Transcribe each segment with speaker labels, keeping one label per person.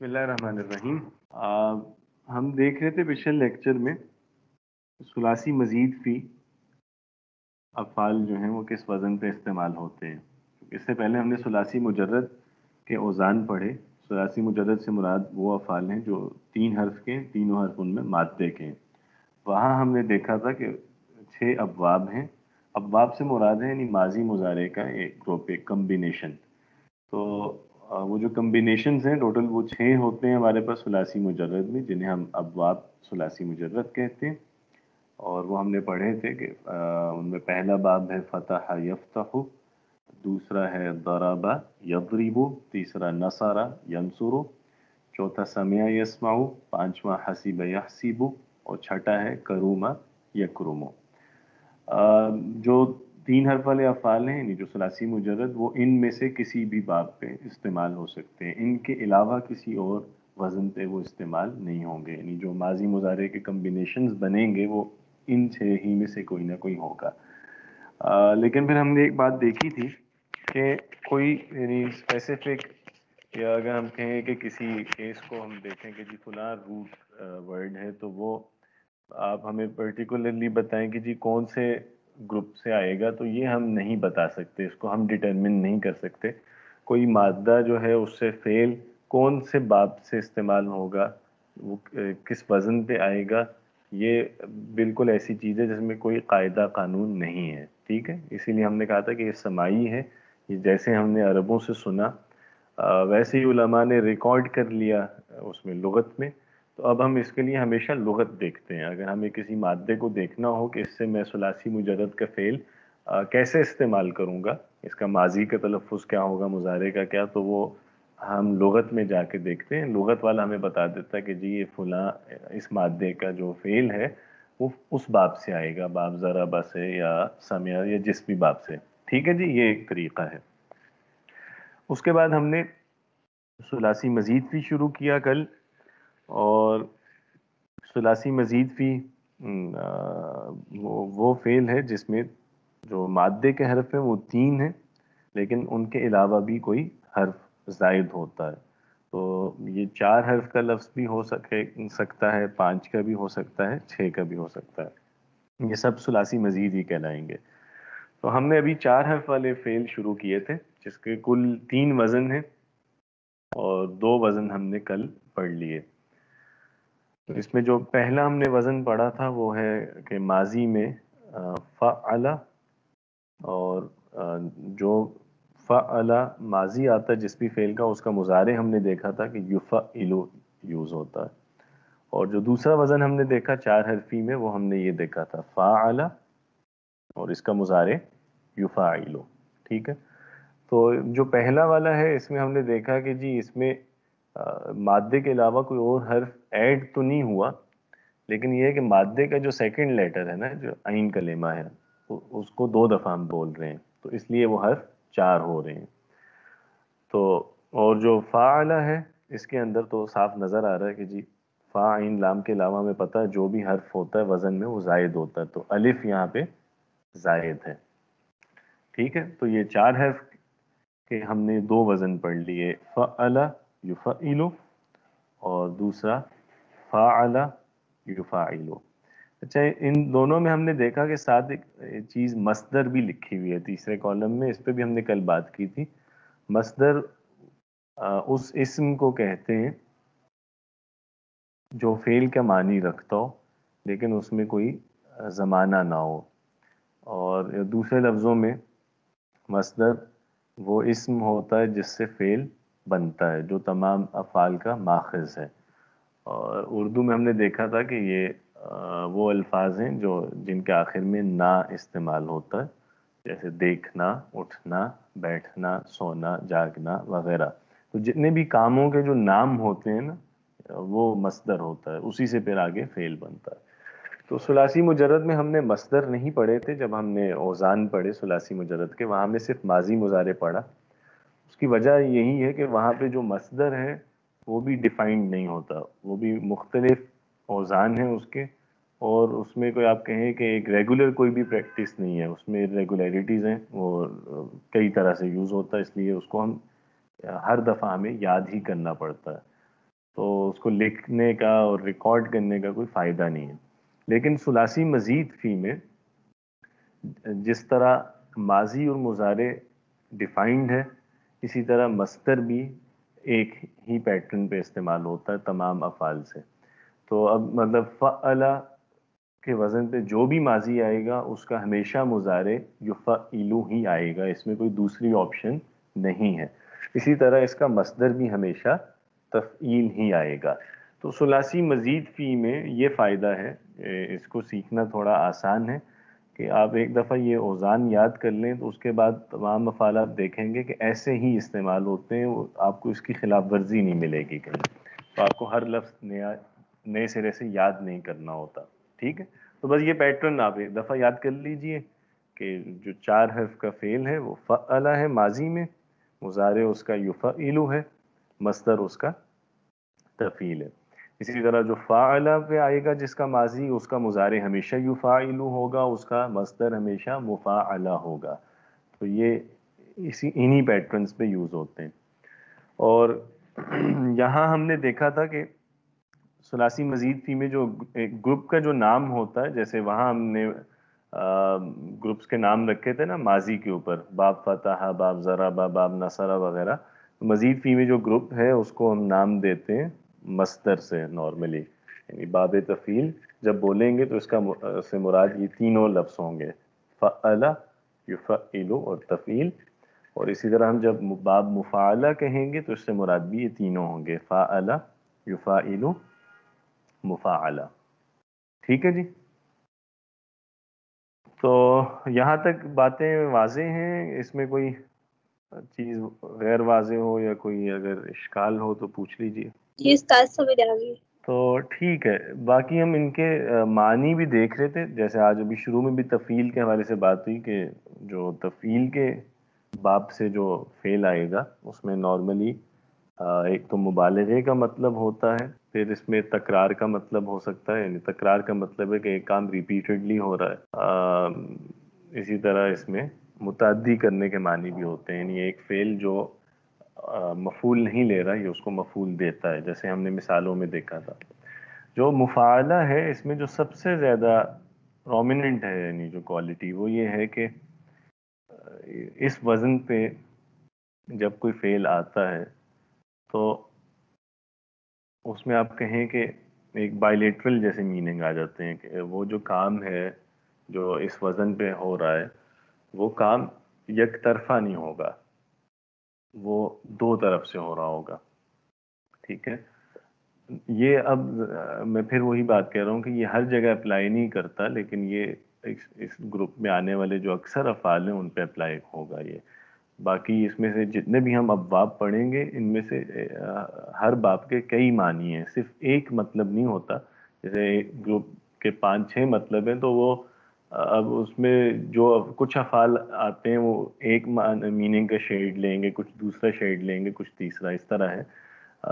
Speaker 1: بسم اللہ الرحمن الرحیم۔ ہم دیکھ رہے تھے پچھلے لیکچر میں ثلاثی مزید فی افعال جو ہیں وہ کس وزن پہ استعمال ہوتے ہیں۔ اس سے پہلے ہم نے ثلاثی مجرد کے اوزان پڑھے۔ ثلاثی مجرد سے مراد وہ افعال ہیں جو 3 حرف کے، تینوں حرف ان میں مادے کے ہیں۔ وہاں ہم نے دیکھا تھا کہ 6 ابواب ہیں۔ ابواب سے مراد ہے یعنی ماضی مضارع کا ایک گروپ، ایک کمبینیشن۔ تو وہ جو کمبینیشنز ہیں ٹوٹل وہ 6 ہوتے ہیں ہمارے پاس ثلاثی مجرد میں، جنہیں ہم ابواب ثلاثی مجرد کہتے ہیں۔ اور وہ ہم نے پڑھے تھے کہ ان میں پہلا باب ہے فتح یفتح، دوسرا ہے ضرب یضرب، تیسرا نصر ینصر، چوتھا سمع یسمع، پانچواں حسب یحسب، اور چھٹا ہے کرم یکرم۔ جو 3 حرف والے افعال ہیں یعنی جو ثلاثی مجرد، وہ ان میں سے کسی بھی باب پہ استعمال ہو سکتے ہیں، ان کے علاوہ کسی اور وزن پہ وہ استعمال نہیں ہوں گے، یعنی جو ماضی مضارع کے کمبینیشنز بنیں گے وہ ان 6 ہی میں سے کوئی نہ کوئی ہوگا۔ لیکن پھر ہم نے ایک بات دیکھی تھی کہ کوئی یعنی اسپیسیفک، یا اگر ہم کہیں کہ کسی کیس کو ہم دیکھیں کہ جی فلاں روٹ ورڈ ہے، تو وہ آپ ہمیں پرٹیکولرلی بتائیں کہ جی کون سے گروپ سے آئے گا، تو یہ ہم نہیں بتا سکتے، اس کو ہم ڈٹرمن نہیں کر سکتے۔ کوئی مادہ جو ہے اس سے فعل کون سے باب سے استعمال ہوگا، وہ کس وزن پہ آئے گا، یہ بالکل ایسی چیز ہے جس میں کوئی قاعدہ قانون نہیں ہے، ٹھیک ہے۔ اسی لیے ہم نے کہا تھا کہ یہ سماعی ہے، یہ جیسے ہم نے عربوں سے سنا ویسے ہی علماء نے ریکارڈ کر لیا اس میں لغت میں۔ تو اب ہم اس کے لیے ہمیشہ لغت دیکھتے ہیں۔ اگر ہمیں کسی مادے کو دیکھنا ہو کہ اس سے میں ثلاثی مجرد کا فعل کیسے استعمال کروں گا، اس کا ماضی کا تلفظ کیا ہوگا، مضارع کا کیا، تو وہ ہم لغت میں جا کے دیکھتے ہیں۔ لغت والا ہمیں بتا دیتا ہے کہ جی یہ فلاں اس مادے کا جو فعل ہے وہ اس باب سے آئے گا، باب ضرب سے یا سمع یا جس بھی باب سے، ٹھیک ہے جی۔ یہ ایک طریقہ ہے۔ اس کے بعد ہم نے ثلاثی مزید فی شروع کیا کل، اور ثلاثی مزید فی وہ فعل ہے جس میں جو مادے کے حرف ہیں وہ 3 ہیں، لیکن ان کے علاوہ بھی کوئی حرف زائد ہوتا ہے۔ تو یہ 4 حرف کا لفظ بھی ہو سکتا ہے، 5 کا بھی ہو سکتا ہے، 6 کا بھی ہو سکتا ہے۔ یہ سب ثلاثی مزید ہی کہلائیں گے۔ تو ہم نے ابھی 4 حرف والے فعل شروع کیے تھے جس کے کل 3 وزن ہیں، اور 2 وزن ہم نے کل پڑھ لیے۔ تو اس میں جو پہلا ہم نے وزن پڑھا تھا وہ ہے کہ ماضی میں فعل، اور جو فعل ماضی آتا ہے جس بھی فعل کا، اس کا مضارع ہم نے دیکھا تھا کہ یفعل یوز ہوتا ہے۔ اور جو دوسرا وزن ہم نے دیکھا 4 حرفی میں، وہ ہم نے یہ دیکھا تھا فاعل، اور اس کا مضارع یفاعل، ٹھیک ہے۔ تو جو پہلا والا ہے اس میں ہم نے دیکھا کہ جی اس میں مادے کے علاوہ کوئی اور حرف ایڈ تو نہیں ہوا، لیکن یہ ہے کہ مادے کا جو سیکنڈ لیٹر ہے نا، جو عین کلمہ ہے، اس کو 2 دفعہ ہم بول رہے ہیں، تو اس لیے وہ حرف 4 ہو رہے ہیں۔ تو اور جو فاعل ہے اس کے اندر تو صاف نظر آ رہا ہے کہ جی فا عین لام کے علاوہ ہمیں پتہ ہے جو بھی حرف ہوتا ہے وزن میں وہ زائد ہوتا ہے، تو الف یہاں پہ زائد ہے، ٹھیک ہے۔ تو یہ 4 حرف کہ ہم نے 2 وزن پڑھ لیے، فعل یفعل، اور دوسرا فاعل یفاعل۔ اچھا، ان دونوں میں ہم نے دیکھا کہ ساتھ ایک چیز مصدر بھی لکھی ہوئی ہے تیسرے کالم میں، اس پہ بھی ہم نے کل بات کی تھی۔ مصدر اس اسم کو کہتے ہیں جو فعل کا معنی رکھتا ہو لیکن اس میں کوئی زمانہ نہ ہو، اور دوسرے لفظوں میں مصدر وہ اسم ہوتا ہے جس سے فعل بنتا ہے، جو تمام افعال کا ماخذ ہے۔ اور اردو میں ہم نے دیکھا تھا کہ یہ وہ الفاظ ہیں جو جن کے آخر میں نا استعمال ہوتا ہے، جیسے دیکھنا، اٹھنا، بیٹھنا، سونا، جاگنا وغیرہ۔ تو جتنے بھی کاموں کے جو نام ہوتے ہیں نا، وہ مصدر ہوتا ہے، اسی سے پھر آگے فعل بنتا ہے۔ تو ثلاثی مجرد میں ہم نے مصدر نہیں پڑھے تھے، جب ہم نے اوزان پڑھے ثلاثی مجرد کے، وہاں ہم نے صرف ماضی مضارع پڑھا۔ اس کی وجہ یہی ہے کہ وہاں پہ جو مصدر ہے وہ بھی ڈیفائنڈ نہیں ہوتا، وہ بھی مختلف اوزان ہیں اس کے، اور اس میں کوئی آپ کہیں کہ ایک ریگولر کوئی بھی پریکٹس نہیں ہے، اس میں ریگولیرٹیز ہیں، وہ کئی طرح سے یوز ہوتا ہے، اس لیے اس کو ہم ہر دفعہ ہمیں یاد ہی کرنا پڑتا ہے۔ تو اس کو لکھنے کا اور ریکارڈ کرنے کا کوئی فائدہ نہیں ہے. لیکن ثلاثی مزید فی میں جس طرح ماضی اور مضارع ڈیفائنڈ ہے، اسی طرح مصدر بھی ایک ہی پیٹرن پہ استعمال ہوتا ہے تمام افعال سے. تو اب مطلب فعل کے وزن پہ جو بھی ماضی آئے گا اس کا ہمیشہ مضارع یفعلو ہی آئے گا، اس میں کوئی دوسری آپشن نہیں ہے. اسی طرح اس کا مصدر بھی ہمیشہ تفعیل ہی آئے گا. تو ثلاثی مزید فی میں یہ فائدہ ہے، اس کو سیکھنا تھوڑا آسان ہے کہ آپ ایک دفعہ یہ اوزان یاد کر لیں تو اس کے بعد تمام افعال آپ دیکھیں گے کہ ایسے ہی استعمال ہوتے ہیں، آپ کو اس کی خلاف ورزی نہیں ملے گی کہیں. تو آپ کو ہر لفظ نئے سرے سے یاد نہیں کرنا ہوتا. ٹھیک ہے، تو بس یہ پیٹرن آپ ایک دفعہ یاد کر لیجئے کہ جو 4 حرف کا فعل ہے وہ فعل ہے ماضی میں، مضارع اس کا یفعلو ہے، مصدر اس کا تفعیل ہے. اسی طرح جو فاعل پہ آئے گا جس کا ماضی، اس کا مضارع ہمیشہ یفعلو ہوگا، اس کا مصدر ہمیشہ مفاعلہ ہوگا. تو یہ انہی پیٹرنز پہ یوز ہوتے ہیں. اور یہاں ہم نے دیکھا تھا کہ ثلاثی مزید فی میں جو ایک گروپ کا جو نام ہوتا ہے، جیسے وہاں ہم نے گروپس کے نام رکھے تھے نا ماضی کے اوپر، باب فتح، باب ضربہ، باب نصر وغیرہ. مزید فی میں جو گروپ ہے اس کو ہم نام دیتے ہیں مصدر سے نارملی، یعنی باب تفعیل جب بولیں گے تو اس کا سے مراد یہ تینوں لفظ ہوں گے، فعل، یفعل اور تفعیل. اور اسی طرح ہم جب باب مفاعلہ کہیں گے تو اس سے مراد بھی یہ تینوں ہوں گے، فاعل، یفعل، مفاعلہ. ٹھیک ہے جی. تو یہاں تک باتیں واضح ہیں، اس میں کوئی چیز غیر واضح ہو یا کوئی اگر اشکال ہو تو پوچھ لیجئے.
Speaker 2: جی استاد سمجھ آ گئی.
Speaker 1: تو ٹھیک ہے، باقی ہم ان کے معنی بھی دیکھ رہے تھے. جیسے آج ابھی شروع میں بھی تفعیل کے حوالے سے بات ہوئی کہ جو تفعیل کے باب سے جو فعل آئے گا اس میں نارملی ایک تو مبالغے کا مطلب ہوتا ہے، پھر اس میں تکرار کا مطلب ہو سکتا ہے، یعنی تکرار کا مطلب ہے کہ ایک کام ریپیٹڈلی ہو رہا ہے. اسی طرح اس میں متعدی کرنے کے معنی بھی ہوتے ہیں، یعنی ایک فعل جو مفعول نہیں لے رہا یہ اس کو مفعول دیتا ہے، جیسے ہم نے مثالوں میں دیکھا تھا. جو مفاعلہ ہے اس میں جو سب سے زیادہ پرومیننٹ ہے، یعنی جو کوالٹی، وہ یہ ہے کہ اس وزن پہ جب کوئی فعل آتا ہے تو اس میں آپ کہیں کہ ایک بائیلیٹرل جیسے میننگ آ جاتے ہیں کہ وہ جو کام ہے جو اس وزن پہ ہو رہا ہے وہ کام یک طرفہ نہیں ہوگا، وہ دو طرف سے ہو رہا ہوگا. ٹھیک ہے، یہ اب میں پھر وہی بات کہہ رہا ہوں کہ یہ ہر جگہ اپلائی نہیں کرتا، لیکن یہ اس گروپ میں آنے والے جو اکثر افعال ہیں ان پہ اپلائی ہوگا یہ. باقی اس میں سے جتنے بھی ہم ابواب پڑھیں گے ان میں سے ہر باب کے کئی معنی ہیں، صرف ایک مطلب نہیں ہوتا. جیسے گروپ کے 5-6 مطلب ہیں تو وہ اب اس میں جو کچھ افعال آتے ہیں وہ ایک میننگ کا شیڈ لیں گے، کچھ دوسرا شیڈ لیں گے، کچھ تیسرا، اس طرح ہے.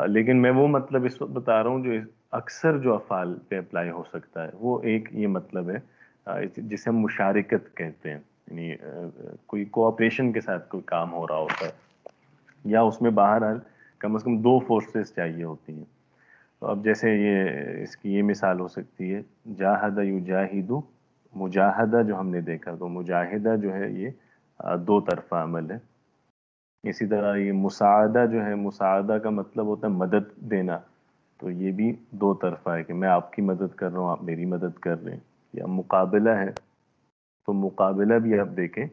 Speaker 1: لیکن میں وہ مطلب اس وقت بتا رہا ہوں جو اکثر جو افعال پہ اپلائی ہو سکتا ہے، وہ ایک یہ مطلب ہے جسے ہم مشارکت کہتے ہیں، یعنی کوئی کوآپریشن کے ساتھ کوئی کام ہو رہا ہوتا ہے، یا اس میں بہرحال کم از کم 2 فورسز چاہیے ہوتی ہیں. تو اب جیسے اس کی یہ مثال ہو سکتی ہے جاہد یجاہد، مجاہدہ جو ہم نے دیکھا تو مجاہدہ جو ہے یہ 2 طرفہ عمل ہے. اسی طرح یہ مساعدہ جو ہے، مساعدہ کا مطلب ہوتا ہے مدد دینا، تو یہ بھی 2 طرفہ ہے کہ میں آپ کی مدد کر رہا ہوں، آپ میری مدد کر رہے ہیں. یا مقابلہ ہے تو مقابلہ بھی آپ دیکھیں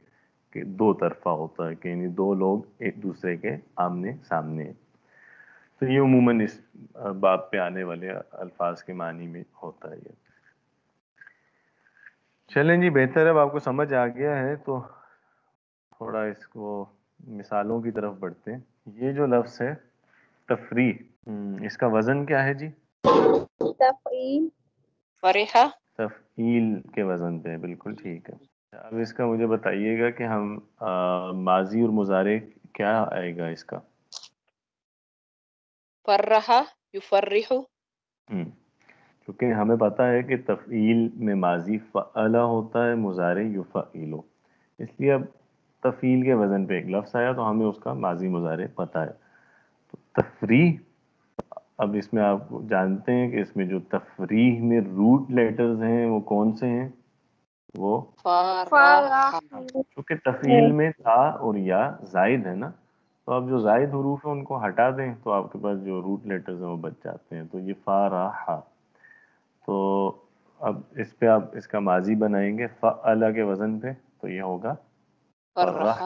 Speaker 1: کہ 2 طرفہ ہوتا ہے، کہ یعنی 2 لوگ ایک دوسرے کے آمنے سامنے ہیں. تو یہ عموماً اس باب پہ آنے والے الفاظ کے معنی میں ہوتا ہے یہ. چلیں جی، بہتر ہے، اب آپ کو سمجھ آ گیا ہے تو تھوڑا اس کو مثالوں کی طرف بڑھتے ہیں. یہ جو لفظ ہے تفریح، اس کا وزن کیا ہے جی؟
Speaker 2: تفعیل، فرحہ.
Speaker 1: تفعیل کے وزن پہ، بالکل ٹھیک ہے. اب اس کا مجھے بتائیے گا کہ ہم ماضی اور مضارع کیا آئے گا اس کا؟
Speaker 2: فرحہ، یفرح.
Speaker 1: کیونکہ ہمیں پتہ ہے کہ تفعیل میں ماضی فعل ہوتا ہے، مضارع یفعل، اس لیے اب تفعیل کے وزن پہ ایک لفظ آیا تو ہمیں اس کا ماضی مضارع پتہ ہے. تو تفریح اب اس میں آپ جانتے ہیں کہ اس میں جو تفریح میں روٹ لیٹرز ہیں وہ کون سے ہیں؟ وہ چونکہ تفعیل میں تا اور یا زائد ہے نا، تو اب جو زائد حروف ہیں ان کو ہٹا دیں تو آپ کے پاس جو روٹ لیٹرز ہیں وہ بچ جاتے ہیں. تو یہ فا را ہا. تو اب اس پہ آپ اس کا ماضی بنائیں گے فعل کے وزن پہ، تو یہ ہوگا فرح.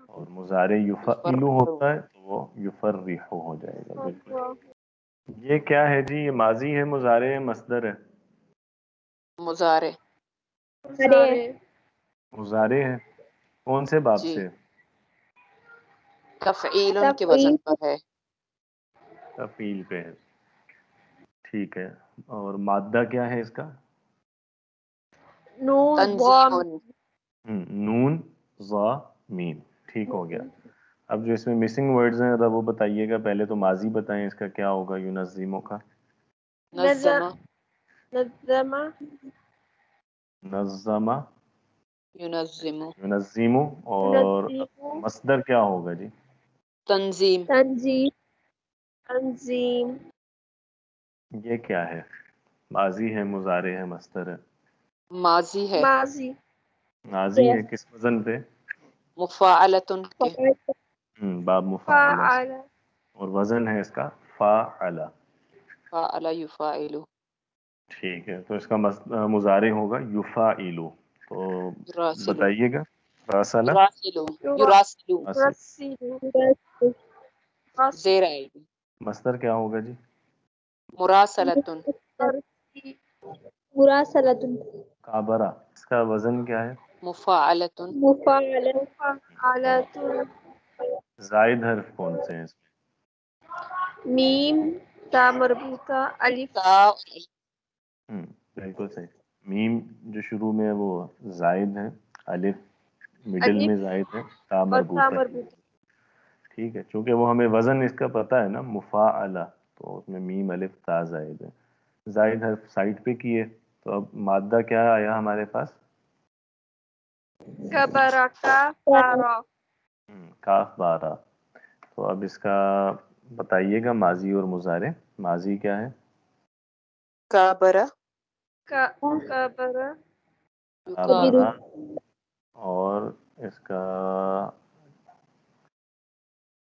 Speaker 1: اور مضارع یفعلو ہوتا ہے تو وہ یفرح ہو جائے گا. بالکل. یہ کیا ہے جی؟ یہ ماضی ہے، مضارع ہے، مصدر ہے؟
Speaker 2: مضارع.
Speaker 1: مضارع ہے. کون سے باب
Speaker 2: جی
Speaker 1: سے؟
Speaker 2: تفعیل کے وزن پر ہے.
Speaker 1: تفعیل پہ ہے. ٹھیک ہے. اور مادہ کیا ہے اس کا؟
Speaker 2: تنظیم.
Speaker 1: نون ضا میم. ٹھیک ہو گیا. اب جو اس میں مسنگ ورڈز ہیں ذرا وہ بتائیے گا. پہلے تو ماضی بتائیں، اس کا کیا ہوگا ینظموں کا؟
Speaker 2: نظم.
Speaker 1: نظمہ.
Speaker 2: ینظم.
Speaker 1: ینظم. اور مصدر کیا ہوگا جی؟
Speaker 2: تنظیم.
Speaker 1: یہ کیا ہے؟ ماضی ہے، مضارع ہے، مصدر ہے؟
Speaker 2: ماضی ہے.
Speaker 1: ماضی ہے. کس وزن پہ؟
Speaker 2: مفاعلۃ کے.
Speaker 1: باب مفاعلہ. اور وزن ہے اس کا فاعل.
Speaker 2: فاعل یفاعل.
Speaker 1: ٹھیک ہے. تو اس کا مضارع ہوگا یفاعل. تو
Speaker 2: یراسل.
Speaker 1: بتائیے گا. راسلہ.
Speaker 2: یراسل. زیر آئے گی.
Speaker 1: مصدر کیا ہوگا جی؟
Speaker 2: مراسلۃ.
Speaker 1: کابرہ. اس کا وزن کیا ہے؟
Speaker 2: مفاعلۃ.
Speaker 1: زائد حرف کون سے ہیں اس
Speaker 2: تا.
Speaker 1: میں؟ بالکل صحیح. میم جو شروع میں ہے وہ زائد ہے، الف مڈل میں زائد ہے، تا مربوط ہے. ٹھیک ہے. چونکہ وہ ہمیں وزن اس کا پتہ ہے نا، مفاعلہ، تو اس میں میم الف تا زائد ہے. زائد حرف سائڈ پہ کیے. تو اب مادہ کیا آیا ہمارے پاس؟ کاف بارہ. تو اب اس کا بتائیے گا ماضی اور مضارع. ماضی کیا ہے؟
Speaker 2: کابرہ.
Speaker 1: کابرہ. اور اس کا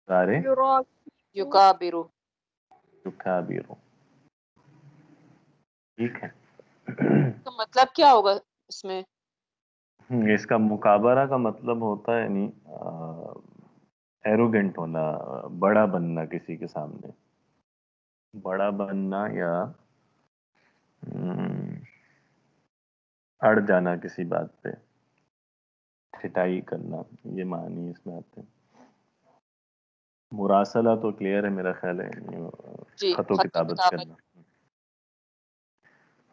Speaker 1: مضارع
Speaker 2: یکابر.
Speaker 1: یکابر. ٹھیک ہے.
Speaker 2: تو مطلب کیا ہوگا اس میں؟
Speaker 1: اس کا مکابرہ کا مطلب ہوتا ہے یعنی ایروگنٹ ہونا، بڑا بننا کسی کے سامنے. بڑا بننا یا اڑ جانا کسی بات پہ، ٹھٹائی کرنا، یہ معنی اس میں آتے ہیں. مراسلہ تو کلیئر ہے میرا خیال ہے،
Speaker 2: جی
Speaker 1: خط و
Speaker 2: خط و
Speaker 1: کتابت
Speaker 2: کتابت.
Speaker 1: کرنا.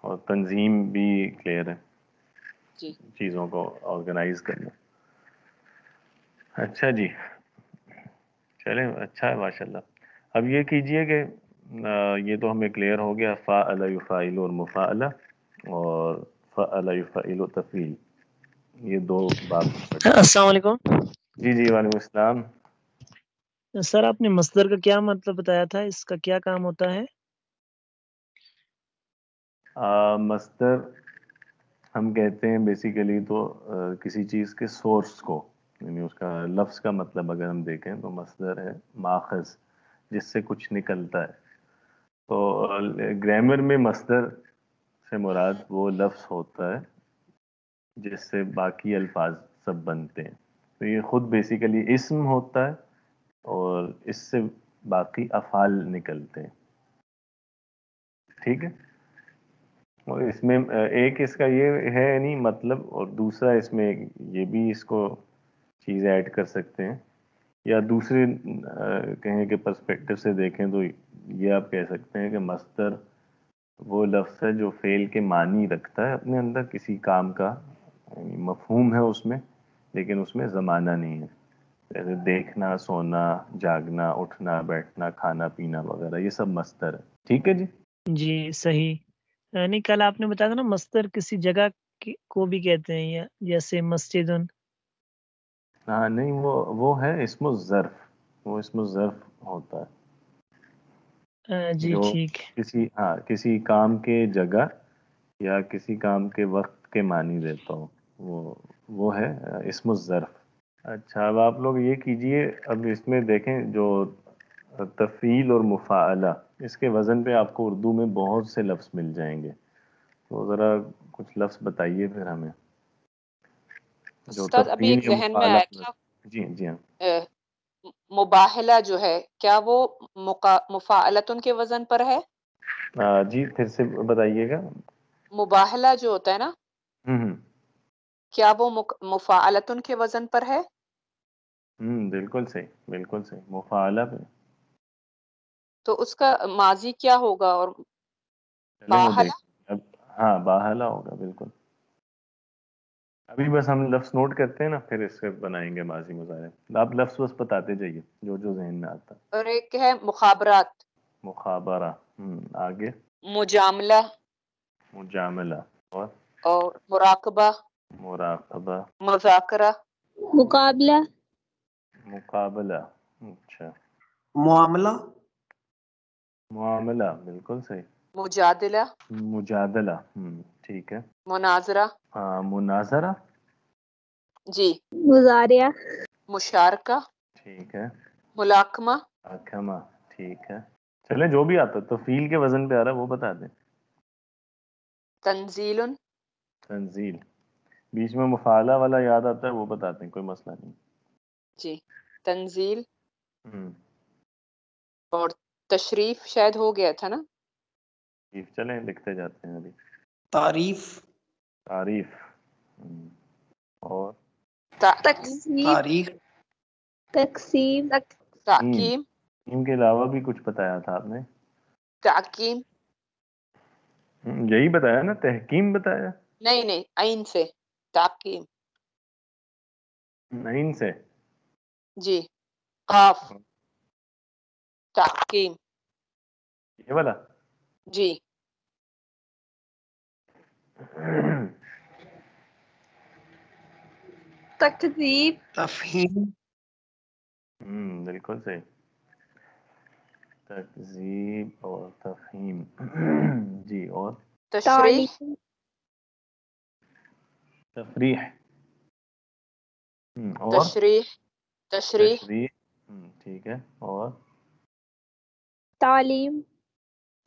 Speaker 1: اور تنظیم بھی کلیئر ہے،
Speaker 2: جی
Speaker 1: چیزوں کو آرگنائز کرنا. اچھا جی، چلیں اچھا ہے ماشاءاللہ. اب یہ کیجئے کہ یہ تو ہمیں کلیئر ہو گیا فاعل یفاعل اور مفاعلہ، اور فعل یفعل تفعیل، یہ دو باب پڑھ لیے.
Speaker 3: السلام علیکم
Speaker 1: جی جی وعلیکم السلام.
Speaker 3: سر. آپ نے مصدر کا کیا مطلب بتایا تھا؟ اس کا کیا کام ہوتا ہے؟
Speaker 1: مصدر ہم کہتے ہیں بیسیکلی تو کسی چیز کے سورس کو، یعنی اس کا لفظ کا مطلب اگر ہم دیکھیں تو مصدر ہے ماخذ، جس سے کچھ نکلتا ہے. تو گرامر میں مصدر سے مراد وہ لفظ ہوتا ہے جس سے باقی الفاظ سب بنتے ہیں. تو یہ خود بیسیکلی اسم ہوتا ہے اور اس سے باقی افعال نکلتے ہیں. ٹھیک ہے. اور اس میں ایک اس کا یہ ہے نہیں مطلب، اور دوسرا اس میں یہ بھی اس کو چیز ایڈ کر سکتے ہیں، یا دوسرے کہیں کہ پرسپیکٹو سے دیکھیں تو یہ آپ کہہ سکتے ہیں کہ مصدر وہ لفظ ہے جو فعل کے معنی رکھتا ہے اپنے اندر، کسی کام کا یعنی مفہوم ہے اس میں، لیکن اس میں زمانہ نہیں ہے. جیسے دیکھنا، سونا، جاگنا، اٹھنا، بیٹھنا، کھانا پینا وغیرہ، یہ سب مصدر ہے. ٹھیک ہے جی.
Speaker 3: جی صحیح. نہیں، کل آپ نے بتایا تھا نا مصدر کسی جگہ کو بھی کہتے ہیں، یا جیسے مسجد.
Speaker 1: ہاں نہیں، وہ ہے اسم الظرف، وہ اسم الظرف ہوتا ہے.
Speaker 3: جی
Speaker 1: جو
Speaker 3: ٹھیک ہے.
Speaker 1: کسی کام کے جگہ یا کسی کام کے وقت کے معنی دیتا ہو، وہ ہے اسم الظرف. اچھا اب آپ لوگ یہ کیجئے، اب اس میں دیکھیں جو تفعیل اور مفاعلہ، اس کے وزن پہ آپ کو اردو میں بہت سے لفظ مل جائیں گے، تو ذرا کچھ لفظ بتائیے پھر ہمیں جو
Speaker 2: استاد ابھی
Speaker 1: تفعیل
Speaker 2: ایک
Speaker 1: یا
Speaker 2: ذہن میں
Speaker 1: مفاعلہ.
Speaker 2: آیا تھا،
Speaker 1: جی جی ہاں.
Speaker 2: مباہلہ جو ہے کیا وہ مفاعلتن کے وزن پر ہے؟
Speaker 1: جی پھر سے بتائیے گا.
Speaker 2: مباہلہ جو ہوتا ہے نا،
Speaker 1: ہوں
Speaker 2: کیا وہ مفاعلتن کے وزن پر ہے؟
Speaker 1: بالکل صحیح، بالکل صحیح، مفاعلہ پہ.
Speaker 2: تو اس کا ماضی کیا ہوگا؟ اور
Speaker 1: چلیں وہ
Speaker 2: باہلہ.
Speaker 1: دیکھ اب. ہاں باہلہ ہوگا بالکل. ابھی بس ہم لفظ نوٹ کرتے ہیں نا، پھر اس سے بنائیں گے ماضی مضارع. آپ لفظ بس بتاتے جائیے جو جو ذہن میں آتا.
Speaker 2: اور ایک ہے مخابرات.
Speaker 1: مخابرہ. آگے.
Speaker 2: مجاملہ.
Speaker 1: مجاملہ. اور
Speaker 2: اور مراقبہ.
Speaker 1: مراقبہ.
Speaker 2: مذاکرہ.
Speaker 4: مقابلہ.
Speaker 1: مقابلہ. اچھا.
Speaker 5: معاملہ.
Speaker 1: معاملہ بالکل صحیح.
Speaker 2: مجادلہ.
Speaker 1: مجادلہ. ٹھیک ہے.
Speaker 2: مناظرہ.
Speaker 1: مناظرہ.
Speaker 2: جی.
Speaker 4: مظاہرہ.
Speaker 2: مشارکہ.
Speaker 1: ٹھیک ہے.
Speaker 2: ملاکمہ.
Speaker 1: محاکمہ. ٹھیک ہے. چلیں جو بھی آتا تو فیل کے وزن پہ آ رہا ہے وہ بتا دیں.
Speaker 2: تنزیل.
Speaker 1: تنزیل. بیچ میں مفاعلہ والا یاد آتا ہے وہ بتاتے ہیں، کوئی مسئلہ نہیں.
Speaker 2: جی تنزیل.
Speaker 1: ہوں
Speaker 2: اور تشریف شاید ہو گیا تھا نا.
Speaker 1: ٹھیک، چلیں لکھتے جاتے ہیں ابھی.
Speaker 5: تعریف.
Speaker 1: تعریف. اور
Speaker 4: تقسیم.
Speaker 5: تاریخ.
Speaker 4: تقسیم.
Speaker 2: تحکیم.
Speaker 1: ان کے علاوہ بھی کچھ بتایا تھا آپ نے.
Speaker 2: تحکیم.
Speaker 1: یہی بتایا نا، تحکیم بتایا.
Speaker 2: نہیں نہیں، عین سے تحکیم.
Speaker 1: عین سے.
Speaker 2: جی. قاف. تحکیم.
Speaker 1: یہ والا.
Speaker 2: جی.
Speaker 4: تکذیب.
Speaker 5: تفہیم.
Speaker 1: بالکل صحیح. تکذیب اور تفہیم. جی اور
Speaker 2: تشریح.
Speaker 4: تعلیم.
Speaker 1: تفریح. اور
Speaker 2: تشریح. تشریح.
Speaker 1: تشریح. ٹھیک ہے. اور
Speaker 4: تعلیم.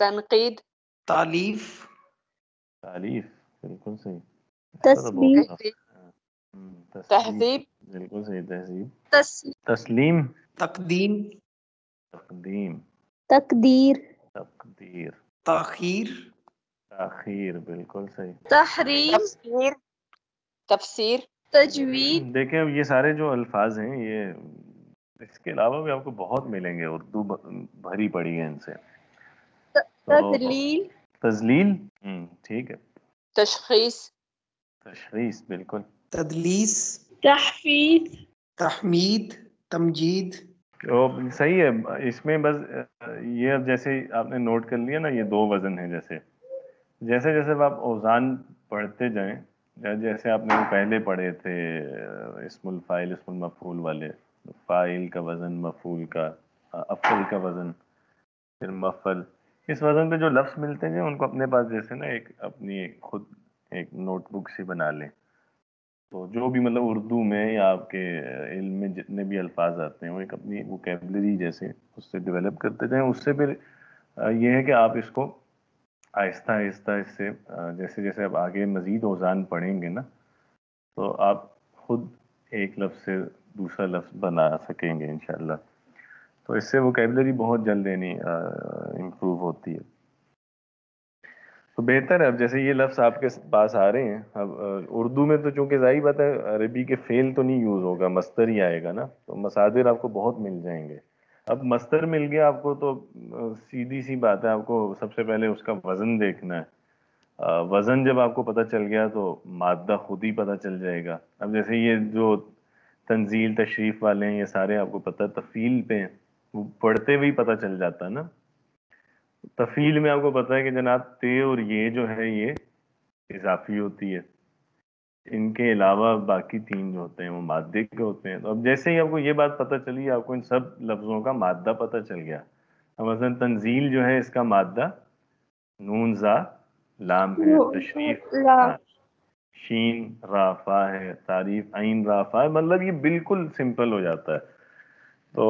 Speaker 2: تنقید.
Speaker 5: تالیف.
Speaker 1: تعلیف. بالکل صحیح. ایسا تو
Speaker 4: تسبیح.
Speaker 1: بہت
Speaker 2: تہذیب.
Speaker 1: تسبیح.
Speaker 2: تہذیب.
Speaker 1: بالکل صحیح. تہذیب.
Speaker 4: تس-
Speaker 1: تسلیم.
Speaker 5: تقدیم.
Speaker 1: تقدیم.
Speaker 4: تقدیر.
Speaker 1: تقدیر.
Speaker 5: تاخیر.
Speaker 1: تاخیر. بالکل صحیح.
Speaker 4: تحریم.
Speaker 2: تفسیر. تفسیر.
Speaker 4: تجوید.
Speaker 1: دیکھیں اب یہ سارے جو الفاظ ہیں، یہ اس کے علاوہ بھی آپ کو بہت ملیں گے، اردو بھری پڑی ہے ان سے. تو
Speaker 4: تدلیل.
Speaker 1: تذلیل. ٹھیک ہے.
Speaker 2: تشخیص.
Speaker 1: تشخیص. بالکل.
Speaker 5: تدلیس.
Speaker 4: تحفیظ.
Speaker 5: تحمید. تمجید.
Speaker 1: تو صحیح ہے. اس میں بس یہ اب جیسے آپ نے نوٹ کر لیا نا، یہ دو وزن ہیں. جیسے جیسے جیسے آپ اوزان پڑھتے جائیں، جیسے آپ نے وہ پہلے پڑھے تھے اسم الفاعل اسم المفعول والے، فاعل کا وزن، مفعول کا، افعل کا وزن، پھر مفعل، اس وزن پہ جو لفظ ملتے ہیں ان کو اپنے پاس جیسے نا ایک اپنی خود ایک نوٹ بک سی بنا لیں. تو جو بھی مطلب اردو میں یا آپ کے علم میں جتنے بھی الفاظ آتے ہیں وہ ایک اپنی ووکیبلری جیسے اس سے ڈیولپ کرتے جائیں. اس سے پھر یہ ہے کہ آپ اس کو آہستہ آہستہ اس سے جیسے جیسے آپ آگے مزید اوزان پڑھیں گے نا، تو آپ خود ایک لفظ سے دوسرا لفظ بنا سکیں گے انشاءاللہ. تو اس سے ووکیبلری بہت جلد امپروو ہوتی ہے. تو بہتر ہے. اب جیسے یہ لفظ آپ کے پاس آ رہے ہیں، اب اردو میں تو چونکہ ظاہر بات ہے عربی کے فعل تو نہیں یوز ہوگا، مصدر ہی آئے گا نا، تو مصادر آپ کو بہت مل جائیں گے. اب مصدر مل گیا آپ کو تو سیدھی سی بات ہے، آپ کو سب سے پہلے اس کا وزن دیکھنا ہے. وزن جب آپ کو پتہ چل گیا تو مادہ خود ہی پتہ چل جائے گا. اب جیسے یہ جو تنزیل تشریف والے ہیں، یہ سارے آپ کو پتہ تفعیل پہ ہیں، وہ پڑھتے ہوئے پتہ چل جاتا ہے نا. تفعیل میں آپ کو پتہ ہے کہ جناب تے اور یہ جو ہے یہ اضافی ہوتی ہے، ان کے علاوہ باقی تین جو ہوتے ہیں وہ مادے کے ہوتے ہیں. تو اب جیسے ہی آپ کو یہ بات پتہ چلی، آپ کو ان سب لفظوں کا مادہ پتہ چل گیا، مثلا تنزیل جو ہے اس کا مادہ نون زا لام ہے، تشریف ہاں شین را فا ہے، تعریف عین را فا ہے، مطلب یہ بالکل سمپل ہو جاتا ہے. تو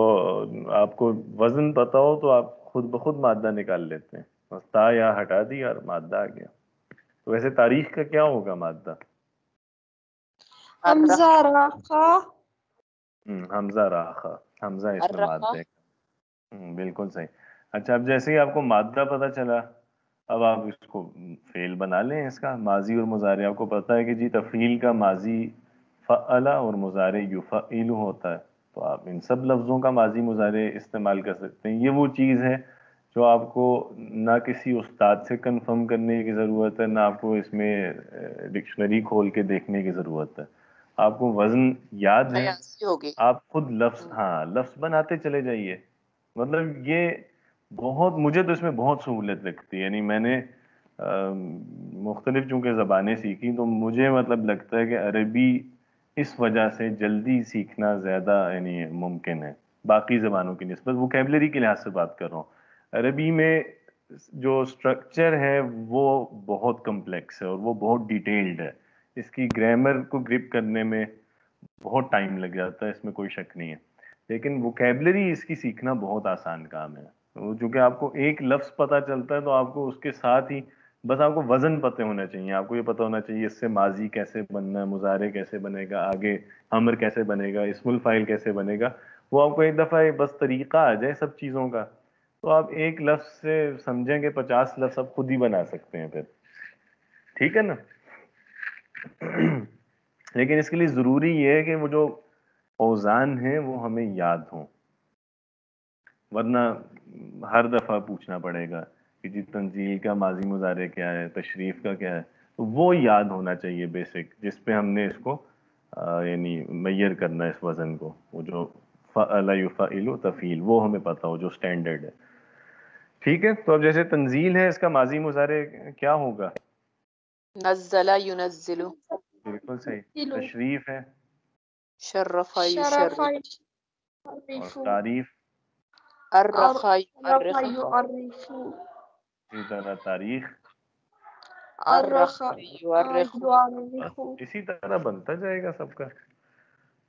Speaker 1: آپ کو وزن پتا ہو تو آپ خود بخود مادہ نکال لیتے ہیں، بس تا یا ہٹا دی اور مادہ آ گیا. تو ویسے تاریخ کا کیا ہوگا مادہ؟
Speaker 4: حمزہ راخا
Speaker 1: حمزہ راخا، حمزہ اس میں
Speaker 2: الرخا.
Speaker 1: مادہ ہے. بالکل صحیح. اچھا اب جیسے ہی آپ کو مادہ پتہ چلا، اب آپ اس کو فعل بنا لیں. اس کا ماضی اور مضارع آپ کو پتہ ہے کہ جی تفعیل کا ماضی فعل اور مضارع یفعل ہوتا ہے. تو آپ ان سب لفظوں کا ماضی مضارع استعمال کر سکتے ہیں. یہ وہ چیز ہے جو آپ کو نہ کسی استاد سے کنفرم کرنے کی ضرورت ہے، نہ آپ کو اس میں ڈکشنری کھول کے دیکھنے کی ضرورت ہے. آپ کو وزن یاد ہے،
Speaker 2: ریاضی ہوگی.
Speaker 1: آپ خود لفظ لفظ بناتے چلے جائیے. مطلب یہ بہت، مجھے تو اس میں بہت سہولت لگتی ہے. یعنی میں نے مختلف چونکہ زبانیں سیکھی، تو مجھے مطلب لگتا ہے کہ عربی اس وجہ سے جلدی سیکھنا زیادہ یعنی ممکن ہے باقی زبانوں کی نسبت. ووکیبلری کے لحاظ سے بات کر رہا ہوں. عربی میں جو سٹرکچر ہے وہ بہت کمپلیکس ہے اور وہ بہت ڈیٹیلڈ ہے. اس کی گرامر کو گرپ کرنے میں بہت ٹائم لگ جاتا ہے، اس میں کوئی شک نہیں ہے. لیکن ووکیبلری اس کی سیکھنا بہت آسان کام ہے. چونکہ آپ کو ایک لفظ پتہ چلتا ہے تو آپ کو اس کے ساتھ ہی بس آپ کو وزن پتہ ہونا چاہیے. آپ کو یہ پتہ ہونا چاہیے اس سے ماضی کیسے بننا ہے، مضارع کیسے بنے گا، آگے امر کیسے بنے گا، اسم الفاعل کیسے بنے گا. وہ آپ کو ایک دفعہ بس طریقہ آ جائے سب چیزوں کا، تو آپ ایک لفظ سے سمجھیں کہ 50 لفظ آپ خود ہی بنا سکتے ہیں پھر. ٹھیک ہے نا؟ لیکن اس کے لیے ضروری یہ ہے کہ وہ جو اوزان ہیں وہ ہمیں یاد ہوں، ورنہ ہر دفعہ پوچھنا پڑے گا کہ جی تنزیل کا ماضی مضارع کیا ہے، تشریف کا کیا ہے. تو وہ یاد ہونا چاہیے بیسک، جس پہ ہم نے اس کو یعنی میئر کرنا ہے اس وزن کو. وہ جو فعل یفعل تفعیل وہ ہمیں پتہ ہو، جو سٹینڈرڈ ہے. ٹھیک ہے. تو اب جیسے تنزیل ہے، اس کا ماضی مضارع کیا ہوگا؟
Speaker 2: نزل ينزل.
Speaker 1: بالکل صحیح. تشریف ہے،
Speaker 2: شرف
Speaker 4: شرف
Speaker 2: يشرف.
Speaker 1: اور
Speaker 4: يشرف
Speaker 1: تعریف
Speaker 2: الرخ
Speaker 4: عرف
Speaker 2: يؤرخ.
Speaker 4: يعرف
Speaker 1: اسی طرح تاریخ.
Speaker 4: عرخ
Speaker 2: الرخ يؤرخ.
Speaker 4: يعرف
Speaker 1: اسی طرح بنتا جائے گا سب کا.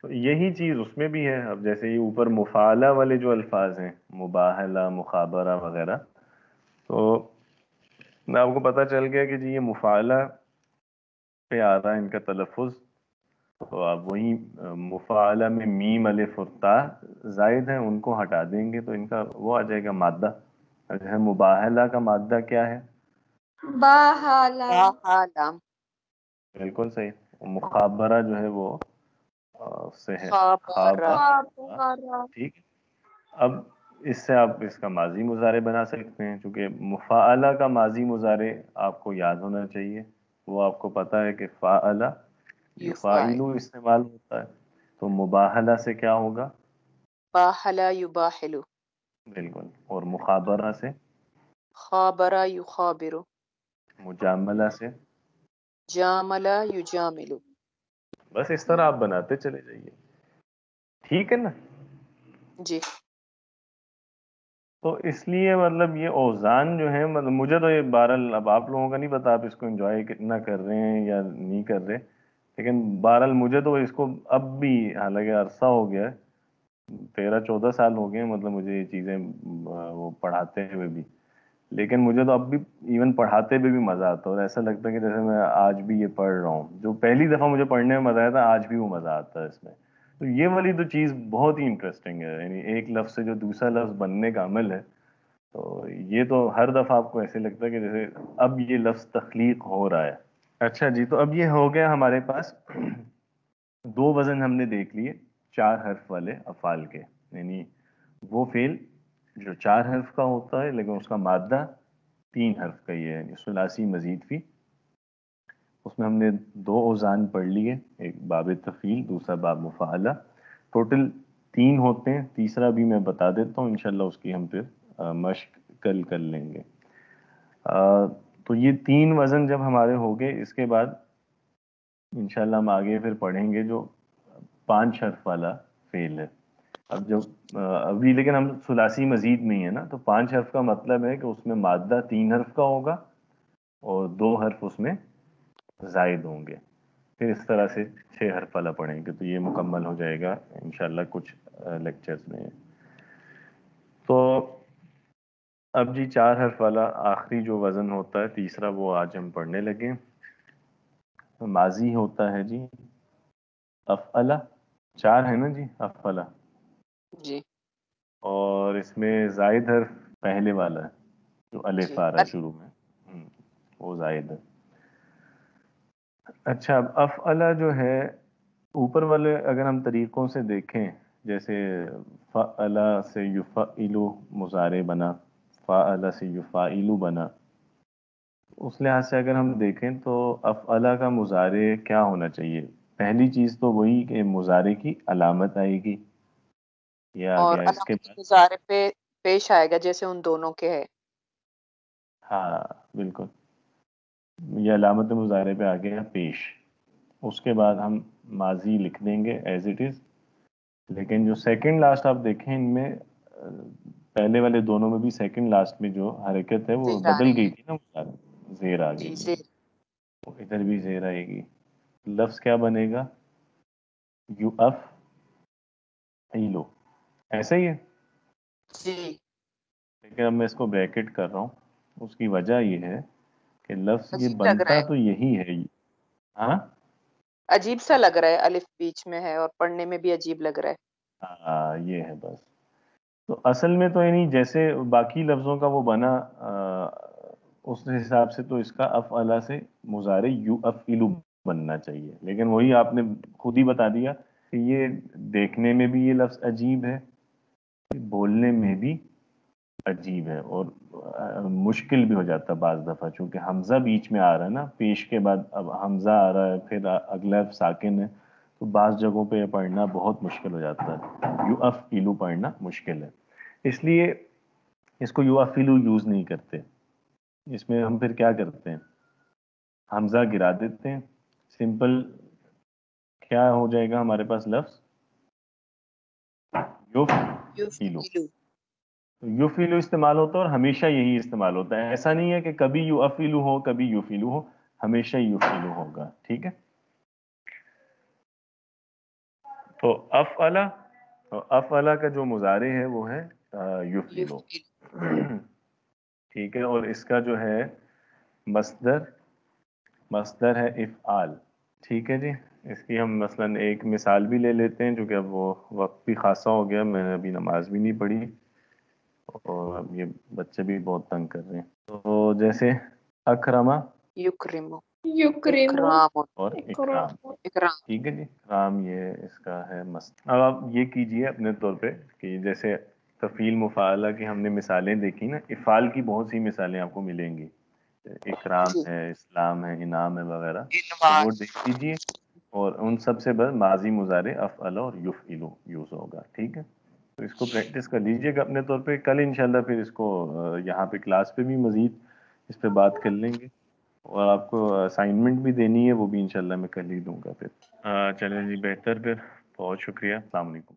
Speaker 1: تو یہی چیز اس میں بھی ہے. اب جیسے یہ اوپر مفعلہ والے جو الفاظ ہیں، مباہلہ، مخابرہ وغیرہ، تو میں آپ کو پتہ چل گیا کہ جی یہ مفعلہ پہ آ رہا ہے ان کا تلفظ. تو آپ وہی مفعلہ میں میم الف اور تا زائد ہیں، ان کو ہٹا دیں گے تو ان کا وہ آ جائے گا مادہ. اچھا مباہلہ کا مادہ کیا ہے؟
Speaker 4: باہلا
Speaker 2: لام.
Speaker 1: بالکل صحیح. مخابرہ جو ہے وہ سے ہے
Speaker 2: خابرہ.
Speaker 4: خابرہ
Speaker 1: ٹھیک. اب اس سے آپ اس کا ماضی مضارع بنا سکتے ہیں، چونکہ مفعلہ کا ماضی مضارع آپ کو یاد ہونا چاہیے. وہ آپ کو پتہ ہے کہ فعل یفعل
Speaker 2: یفعل.
Speaker 1: استعمال ہوتا ہے. تو مباہلہ سے کیا ہوگا؟
Speaker 2: باہلا یباہل.
Speaker 1: بالکل. اور مخابرہ سے،
Speaker 2: خابرہ یخابر.
Speaker 1: مجاملہ سے.
Speaker 2: جاملہ یجامل.
Speaker 1: بس اس طرح آپ بناتے چلے جائیے. ٹھیک ہے نا؟
Speaker 2: جی.
Speaker 1: تو اس لیے مطلب یہ اوزان جو ہیں، مطلب مجھے تو یہ بہرحال اب آپ لوگوں کا نہیں پتا آپ اس کو انجوائے کتنا کر رہے ہیں یا نہیں کر رہے، لیکن بہرحال مجھے تو اس کو اب بھی، حالانکہ عرصہ ہو گیا ہے، 13-14 سال ہو گئے ہیں مطلب مجھے یہ چیزیں وہ پڑھاتے ہوئے بھی، لیکن مجھے تو اب بھی ایون پڑھاتے ہوئے بھی مزہ آتا ہے. اور ایسا لگتا ہے کہ جیسے میں آج بھی یہ پڑھ رہا ہوں. جو پہلی دفعہ مجھے پڑھنے میں مزہ آیا تھا، آج بھی وہ مزہ آتا ہے اس میں. تو یہ والی تو چیز بہت ہی انٹرسٹنگ ہے. یعنی ایک لفظ سے جو دوسرا لفظ بننے کا عمل ہے، تو یہ تو ہر دفعہ آپ کو ایسے لگتا ہے کہ جیسے اب یہ لفظ تخلیق ہو رہا ہے. اچھا جی، تو اب یہ ہو گیا ہمارے پاس 2 وزن ہم نے دیکھ لیے 4 حرف والے افعال کے. یعنی وہ فعل جو 4 حرف کا ہوتا ہے لیکن اس کا مادہ 3 حرف کا ہی ہے، یعنی ثلاثی مزید فی. اس میں ہم نے 2 اوزان پڑھ لیے، ایک باب تفعیل، دوسرا باب مفعلہ. ٹوٹل 3 ہوتے ہیں، تیسرا بھی میں بتا دیتا ہوں انشاءاللہ، اس کی ہم پھر مشق کل کر لیں گے. تو یہ 3 وزن جب ہمارے ہو گئے، اس کے بعد انشاءاللہ ہم آگے پھر پڑھیں گے جو 5 حرف والا فعل ہے. اب جب ابھی لیکن ہم ثلاثی مزید میں ہی ہے نا، تو 5 حرف کا مطلب ہے کہ اس میں مادہ 3 حرف کا ہوگا اور 2 حرف اس میں زائد ہوں گے. پھر اس طرح سے 6 حرف والا پڑھیں گے تو یہ مکمل ہو جائے گا انشاءاللہ کچھ لیکچرز میں. تو اب جی 4 حرف والا آخری جو وزن ہوتا ہے تیسرا، وہ آج ہم پڑھنے لگے. ماضی ہوتا ہے جی افعلہ، 4 ہے نا جی افعلہ،
Speaker 2: جی
Speaker 1: اور اس میں زائد حرف پہلے والا ہے جو الف
Speaker 2: جی
Speaker 1: آ رہا ہے شروع میں، وہ زائد ہے. اچھا اب افعلہ جو ہے اوپر والے اگر ہم طریقوں سے دیکھیں، جیسے فعلہ سے یفعلو مضارع بنا، فعلہ سے یفعلو بنا، اس لحاظ سے اگر ہم دیکھیں تو افعلہ کا مضارع کیا ہونا چاہیے؟ پہلی چیز تو وہی کہ مضارع کی علامت آئے گی، یہ آ
Speaker 2: اور
Speaker 1: گیا. اس کے
Speaker 2: علامت
Speaker 1: بعد
Speaker 2: مضارع پہ پیش آئے گا جیسے ان دونوں کے ہے.
Speaker 1: ہاں بالکل، یہ علامت مضارع پہ آ گیا پیش. اس کے بعد ہم ماضی لکھ دیں گے ایز اٹ از. لیکن جو سیکنڈ لاسٹ آپ دیکھیں ان میں پہلے والے دونوں میں بھی سیکنڈ لاسٹ میں جو حرکت ہے وہ
Speaker 2: زیر آ
Speaker 1: بدل
Speaker 2: رہی
Speaker 1: گئی
Speaker 2: ہے.
Speaker 1: تھی نا، زیر آ
Speaker 2: جی
Speaker 1: گئی ہے.
Speaker 2: زیر.
Speaker 1: تو ادھر بھی زیر آئے گی. لفظ کیا بنے گا؟ یو اف ایلو، ایسا ہی ہے.
Speaker 2: جی
Speaker 1: لیکن اب میں اس کو بریکٹ کر رہا ہوں، اس کی وجہ یہ ہے کہ لفظ یہ
Speaker 2: عجیب لگ رہا
Speaker 1: بنتا
Speaker 2: ہے،
Speaker 1: تو یہی ہے. ہاں
Speaker 2: عجیب سا لگ رہا ہے، الف بیچ میں ہے اور پڑھنے میں بھی عجیب لگ رہا ہے.
Speaker 1: یہ ہے بس. تو اصل میں تو یعنی جیسے باقی لفظوں کا وہ بنا اس حساب سے تو اس کا افعلہ سے مضارع یو افعلو بننا چاہیے. لیکن وہی آپ نے خود ہی بتا دیا کہ یہ دیکھنے میں بھی یہ لفظ عجیب ہے، بولنے میں بھی عجیب ہے، اور مشکل بھی ہو جاتا ہے بعض دفعہ، چونکہ حمزہ بیچ میں آ رہا ہے نا، پیش کے بعد اب حمزہ آ رہا ہے، پھر اگلا ساکن ہے، تو بعض جگہوں پہ یہ پڑھنا بہت مشکل ہو جاتا ہے. یو افعلو پڑھنا مشکل ہے، اس لیے اس کو یو افعلو یوز نہیں کرتے. اس میں ہم پھر کیا کرتے ہیں؟ حمزہ گرا دیتے ہیں. سمپل کیا ہو جائے گا ہمارے پاس لفظ؟ یفعلو.
Speaker 2: یفعلو.
Speaker 1: یفعلو استعمال ہوتا ہے اور ہمیشہ یہی استعمال ہوتا ہے. ایسا نہیں ہے کہ کبھی یو افعلو ہو کبھی یفعلو ہو، ہمیشہ یفعلو ہوگا. ٹھیک ہے. تو افعلہ، افعلہ کا جو مضارع ہے وہ ہے یفعلو.
Speaker 2: یفعلو.
Speaker 1: ٹھیک ہے. اور اس کا جو ہے مصدر، مصدر ہے افعال. ٹھیک ہے جی. اس کی ہم مثلا ایک مثال بھی لے لیتے ہیں، جو کہ اب وہ وقت بھی خاصا ہو گیا، میں نے ابھی نماز بھی نہیں پڑھی اور اب یہ بچے بھی بہت تنگ کر رہے ہیں. تو جیسے اکرما
Speaker 2: یکرمو.
Speaker 4: یکرم
Speaker 2: اکرام.
Speaker 1: اور
Speaker 4: اکرام
Speaker 1: اکرام.
Speaker 2: اکرام.
Speaker 1: ٹھیک ہے جی. اکرام یہ اس کا ہے مصدر. اب آپ یہ کیجئے اپنے طور پہ کہ جیسے تفعیل مفاعلہ کی ہم نے مثالیں دیکھی نا، افعال کی بہت سی مثالیں آپ کو ملیں گی. اکرام
Speaker 2: جی.
Speaker 1: ہے، اسلام ہے، انعام ہے وغیرہ، تو
Speaker 2: انوار.
Speaker 1: وہ دیکھ لیجیے. اور ان سب سے بس ماضی مضارع افعلہ اور یفعلو یوز ہوگا. ٹھیک ہے. تو اس کو پریکٹس کر لیجیے گا اپنے طور پہ. کل انشاءاللہ پھر اس کو یہاں پہ کلاس پہ بھی مزید اس پہ بات کر لیں گے، اور آپ کو اسائنمنٹ بھی دینی ہے، وہ بھی انشاءاللہ میں کل ہی دوں گا. پھر چلیں جی، بہتر. پھر بہت شکریہ. السلام علیکم.